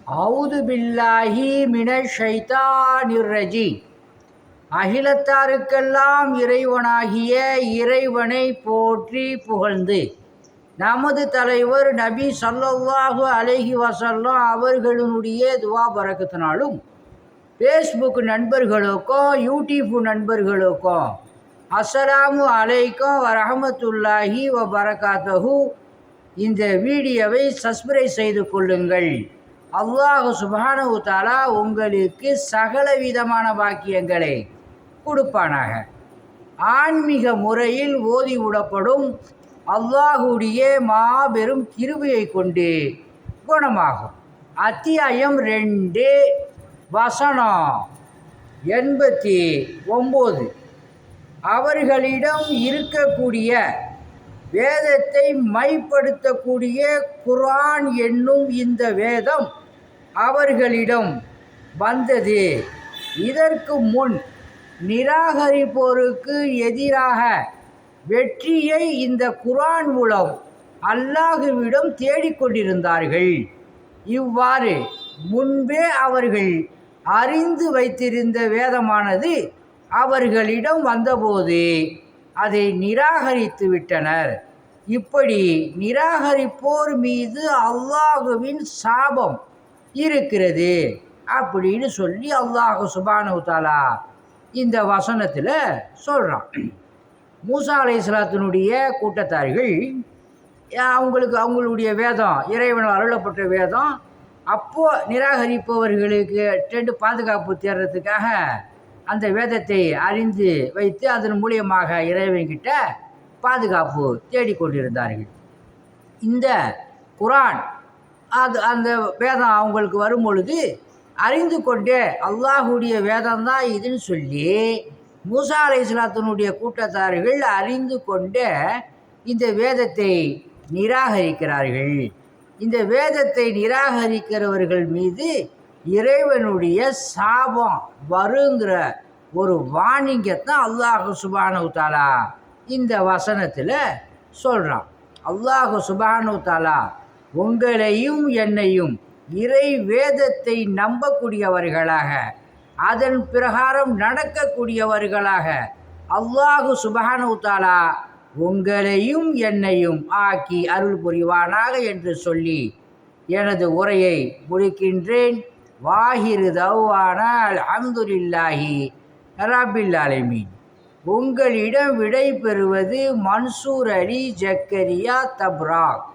அவுது பில்லாஹி மினஷ் ஷைத்தானிர் ரஜீம். அகிலத்தாருக்கெல்லாம் இறைவனாகிய இறைவனை போற்றி புகழ்ந்து நமது தலைவர் நபி ஸல்லல்லாஹு அலைஹி வஸல்லம் அவர்களுடைய துவா பரக்கத்தினாலும் ஃபேஸ்புக் நண்பர்களுக்கும் யூடியூப் நண்பர்களுக்கும் அஸ்ஸலாமு அலைக்கும் வரஹமத்துல்லாஹி வபரகாத்துஹு. இந்த வீடியோவை சப்ஸ்கிரைப் செய்து கொள்ளுங்கள். அல்லாஹ் சுப்ஹானஹு தஆலா உங்களுக்கு சகல விதமான பாக்கியங்களை கொடுப்பானாக. ஆன்மீக முறையில் ஓதி விடப்படும் அல்லாஹுடைய மாபெரும் கிருபையை கொண்டு குணமாகும். அத்தியாயம் 2 வசனம் 89. அவர்களிடம் இருக்கக்கூடிய வேதத்தை மைப்படுத்தக்கூடிய குர்ஆன் என்னும் இந்த வேதம் அவர்களிடம் வந்தது. இதற்கு முன் நிராகரிப்போருக்கு எதிராக வெற்றியை இந்த குர்ஆன் மூலம் அல்லாஹுவிடம் தேடிக்கொண்டிருந்தார்கள். இவ்வாறு முன்பே அவர்கள் அறிந்து வைத்திருந்த வேதமானது அவர்களிடம் வந்தபோது அதை நிராகரித்து விட்டனர். இப்படி நிராகரிப்போர் மீது அல்லாஹுவின் சாபம் இருக்கிறது அப்படின்னு சொல்லி அல்லாஹ் சுப்ஹானஹு தஆலா இந்த வசனத்தில் சொல்கிறான். மூசா அலைஹிஸ்ஸலாத்தினுடைய கூட்டத்தார்கள் அவங்களுடைய வேதம் இறைவனால் அருளப்பட்ட வேதம் அப்போது நிராகரிப்பவர்களுக்கு பாதுகாப்பு தேடுறதுக்காக அந்த வேதத்தை அறிந்து வைத்து அதன் மூலியமாக இறைவன்கிட்ட பாதுகாப்பு தேடிக்கொண்டிருந்தார்கள். இந்த குர்ஆன் அந்த வேதம் அவங்களுக்கு வரும் பொழுது அறிந்து கொண்டே அல்லாஹுடைய வேதம்தான் இதுன்னு சொல்லி மூசா அலைஹிஸ்ஸலாத்தினுடைய கூட்டத்தார்கள் அறிந்து கொண்டே இந்த வேதத்தை நிராகரிக்கிறார்கள். இந்த வேதத்தை நிராகரிக்கிறவர்கள் மீது இறைவனுடைய சாபம் வருங்கிற ஒரு வார்னிங்கத்தான் அல்லாஹ் சுப்ஹானஹு தஆலா இந்த வசனத்தில் சொல்கிறான். அல்லாஹ் சுப்ஹானஹு தஆலா உங்களையும் என்னையும் இறை வேதத்தை நம்பக்கூடியவர்களாக அதன் பிரகாரம் நடக்கக்கூடியவர்களாக அல்லாஹ் சுப்ஹானஹு தஆலா உங்களையும் என்னையும் ஆக்கி அருள் புரிவானாக என்று சொல்லி எனது உரையை முடிக்கின்றேன். வாஹிரு தவ்வானா அல்ஹம்துலில்லாஹி ரப்பில் ஆலமீன். உங்களிடம் விடை பெறுவது மன்சூர் அலி ஜக்கரியா தப்ராக்.